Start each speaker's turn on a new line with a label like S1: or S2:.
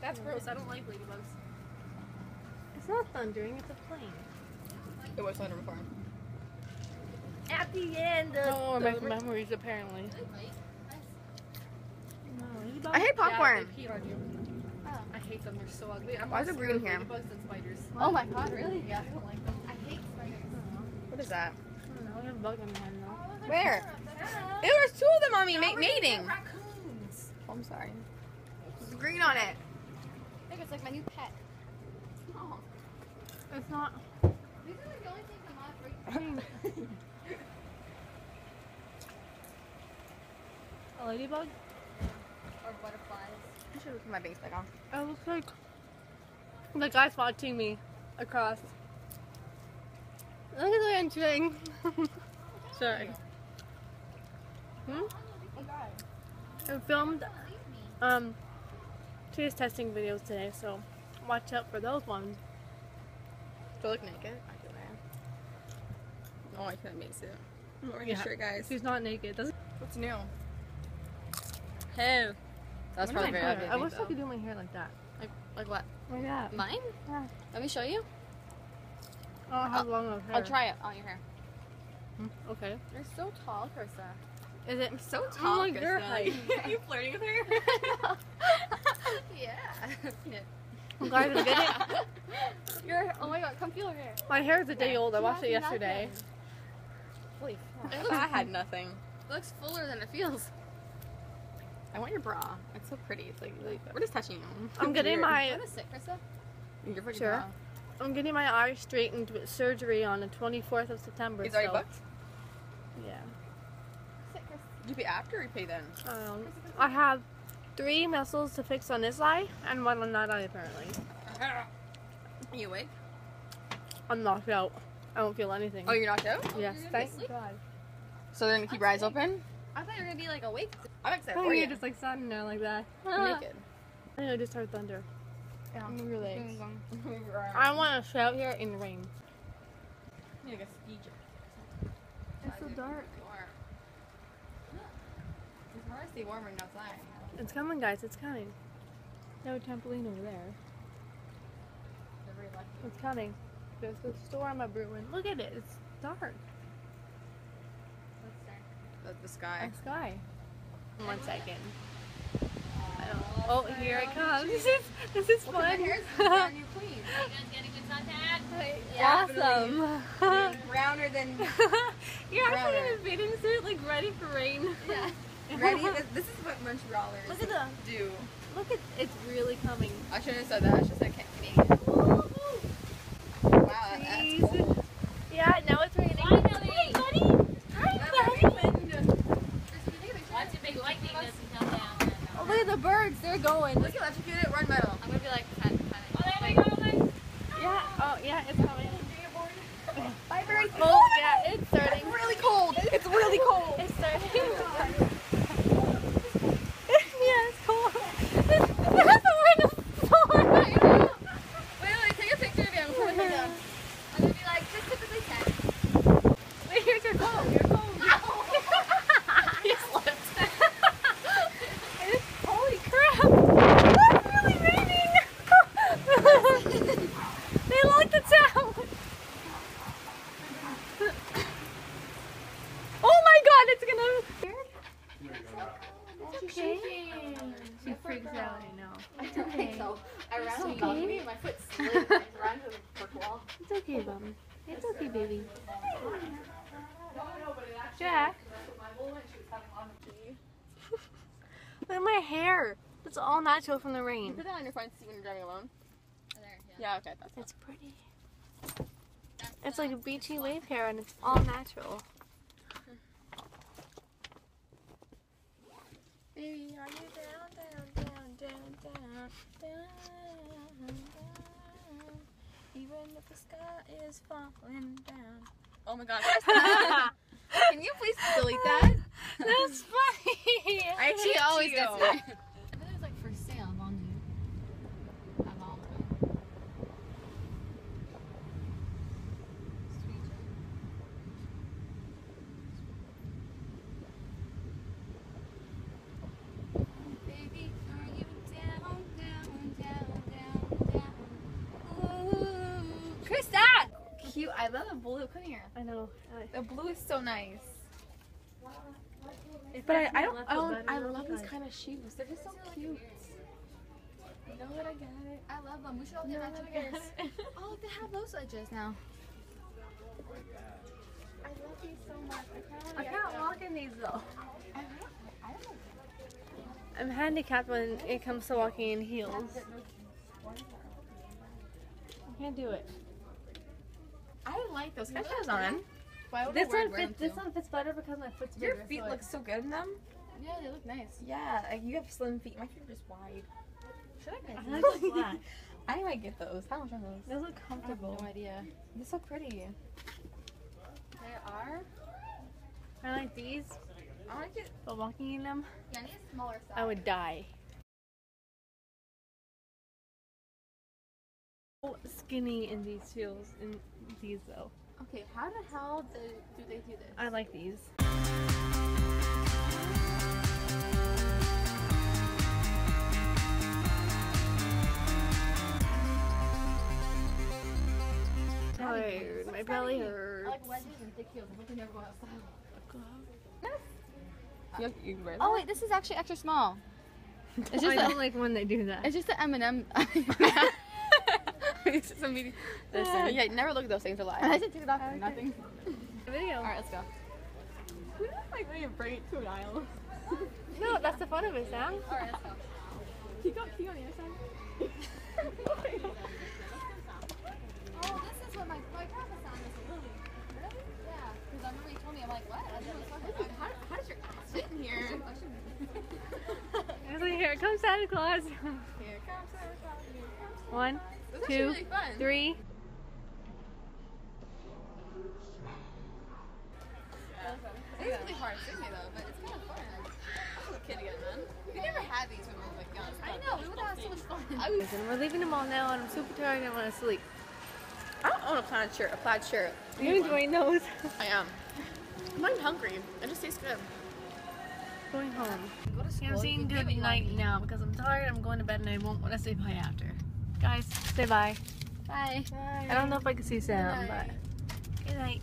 S1: That's gross. I don't like ladybugs.
S2: It's not thundering. It's a plane.
S3: It was thunder before.
S1: At the end of
S2: Oh, my memories apparently. No,
S3: I hate popcorn.
S1: Yeah, they peed on you. Oh. I hate them. They're so ugly. I'm
S3: Why is it green here?
S1: Ladybugs and spiders.
S3: Oh my god, really?
S1: Yeah, I don't like them. I hate spiders.
S3: What is that?
S2: I don't know. I have a bug on my hand now.
S3: Where? There was 2 of them on me mating.
S1: Raccoons.
S3: Oh, I'm sorry. There's green on it.
S1: I think it's like my new pet.
S3: Oh.
S2: It's not.
S1: These are like the only things I'm not afraid of.
S2: A ladybug?
S1: Or butterflies.
S3: I should put my base back on.
S2: It looks like the guy's watching me across. Look at the entering. Sorry. I filmed cheese testing videos today, so watch out for those ones.
S3: Do I look naked? I do, man. Oh, I couldn't make it. I'm not wearing a shirt, guys.
S2: She's not naked.
S3: What's new? Hey. That's probably very ugly.
S2: I wish I could do my hair like that.
S3: Like what?
S2: Like that.
S3: Mine?
S2: Yeah.
S3: Let me show you.
S2: I don't have long enough hair.
S3: I'll try it on your hair.
S2: Okay.
S3: You're so tall, Krista.
S2: Is it?
S3: I'm so tall,
S2: like
S3: Krista.
S2: your height.
S3: Are you flirting with her? Yeah.
S2: I'm glad to get it.
S3: Oh my god, come feel her hair.
S2: My hair is a day old. I washed it yesterday.
S3: Holy fuck. I had nothing. It looks fuller than it feels. I want your bra. It's so pretty. It's like really good. We're just touching you.
S2: I'm getting my.
S1: Want to sit, Krista?
S3: You're pretty
S2: Sure.
S3: bra.
S2: I'm getting my eyes straightened with surgery on the 24th of September.
S3: Is already booked?
S2: Yeah.
S1: Sit, Krista.
S3: Did you pay after or you pay then?
S2: I have 3 muscles to fix on this eye and 1 on that eye apparently.
S3: Are you awake?
S2: I'm knocked out. I don't feel anything.
S3: Oh, you're knocked out?
S2: Yes,
S1: You're gonna
S2: thank
S1: sleep?
S2: God.
S3: So they're gonna keep your eyes open?
S1: I thought you were going to be like awake.
S3: I'm excited
S2: Oh,
S3: for
S2: you're
S3: you.
S2: just like standing there like that.
S3: You're naked.
S2: I know, just heard thunder.
S3: Yeah.
S2: Move your legs.
S3: I
S2: I want to shout here in the rain.
S3: need like a ski jacket.
S2: It's so dark.
S3: It's hard to stay warmer than outside.
S2: It's coming, guys. It's coming. No trampoline over there.
S3: They're very lucky.
S2: It's coming. There's a storm a brewing. Look at it. It's dark.
S1: What's that?
S3: The sky.
S2: The sky. 1 second. I don't. Oh, here it comes. This is fun.
S3: My hair's brand new clean.
S1: You guys getting good contact?
S2: Awesome.
S3: Browner than
S2: You're actually
S3: browner.
S2: in a bathing suit, like ready for rain.
S1: Yeah.
S3: ready. This is what Montrealers
S2: Look at the.
S3: do.
S2: Look at. It's really coming.
S3: I shouldn't have said that. I should have said Canadian. Wow, that's
S2: Jeez.
S3: cold.
S2: Yeah, now it's raining.
S1: Finally.
S2: Hey, buddy. Hi, buddy.
S1: Watch a big lightning doesn't come down.
S2: Oh, look at the birds. They're going.
S3: Let's get electrocuted. Run metal.
S1: I'm going to be like, oh, there we go.
S2: Yeah. Oh, yeah. It's coming.
S3: Bye, birds.
S2: Oh, yeah. It's starting.
S3: It's really cold. It's really cold.
S2: It's starting. Yeah, it's cold. That's a word of storm.
S3: Wait, take a picture of you. I'm putting it down.
S1: I'm going to be like, just typically 10.
S2: Wait, here's your coat. Your coat.
S3: You slipped.
S2: Holy crap! It's really raining! They like the sound! Oh my god, it's gonna... It's okay. She freaks out, I know.
S1: I don't think so. I ran to the
S2: okay.
S1: balcony and my foot slid and I ran to the brick wall.
S2: It's okay, Bum. It's okay, baby. Jack. Look at my hair. It's all natural from the rain.
S3: Put that on your front seat when you're driving alone.
S1: There,
S3: Yeah, okay, that's
S2: It's pretty. It's like a beachy wave hair and it's all natural.
S3: Baby, are you down, down? Even if the sky is falling down. Oh my god. Can you please delete that?
S2: That's funny.
S3: I actually always
S2: you.
S3: get
S1: I think it was like for sale, Bondu. At Walmart. Baby, are you down, down, down?
S3: I love the blue. Come here.
S2: I know.
S3: The blue is so nice.
S2: If
S3: But
S2: I
S3: I
S2: love
S3: love these kind of shoes. They're just so cute. You know what? I got it.
S1: I love them. We should all get matching pairs. Oh, they have those edges now.
S3: I love these so much.
S2: I can't walk in these though. I'm handicapped when it comes to walking in heels. I can't do it.
S3: I like those. Can I try those on?
S1: Why would
S2: This
S1: I wear
S2: one fits. This one fits better because my foot's bigger.
S3: Your feet
S2: so
S3: look so good in them.
S1: Yeah, they look nice.
S3: Yeah, like you have slim feet. My feet are just wide.
S1: Should I get
S2: I
S1: these?
S2: like the black.
S3: I might get those. How much are those?
S2: Those look
S1: I have
S2: comfortable.
S1: no idea.
S3: They're so pretty.
S1: They are.
S2: I like these,
S3: I want to get.
S2: but walking in them,
S1: Yeah, I need a smaller size.
S2: I would die. So skinny in these heels, in these though.
S1: Okay, how the hell do they do this?
S2: I like these. Tired. My belly
S1: I
S2: hurts.
S1: like wedges and thick heels. I hope they never go out of style.
S3: You wear
S1: Oh wait, this is actually extra small. It's
S2: I
S1: just
S2: don't like when they do that.
S1: it's just the M&M.
S3: Listen, yeah, never look at those things alive.
S1: I just took it off for nothing.
S2: Video.
S1: All right, let's go.
S3: Who does like when you bring it to an aisle?
S2: No, that's the fun of it, Sam.
S1: All right, let's go.
S3: Keep on the other side.
S1: Oh, this is what my grandpa sound is. Really? Yeah. Because I remember he told me, I'm like, what? I didn't know
S3: How does your ass fit in here?
S2: I was like, here comes Santa Claus.
S3: Here comes Santa Claus. Here comes.
S2: 1,
S3: This is
S2: 2,
S3: really fun.
S2: 3.
S3: It's really hard to me though, but it's kind of fun. I was a kid again, man. We never had these when we were like young.
S1: I know, we would have so much fun.
S2: And we're leaving the mall now, and I'm super tired and I want to sleep.
S3: I don't own a plaid shirt.
S2: You're enjoying those.
S3: I am. I'm hungry. It just tastes good.
S2: Going home.
S3: Go to school.
S2: I'm saying good night now because I'm tired. I'm going to bed and I won't want to say bye after. Guys, say bye.
S1: Bye.
S2: I don't know if I can see Sam, but good night.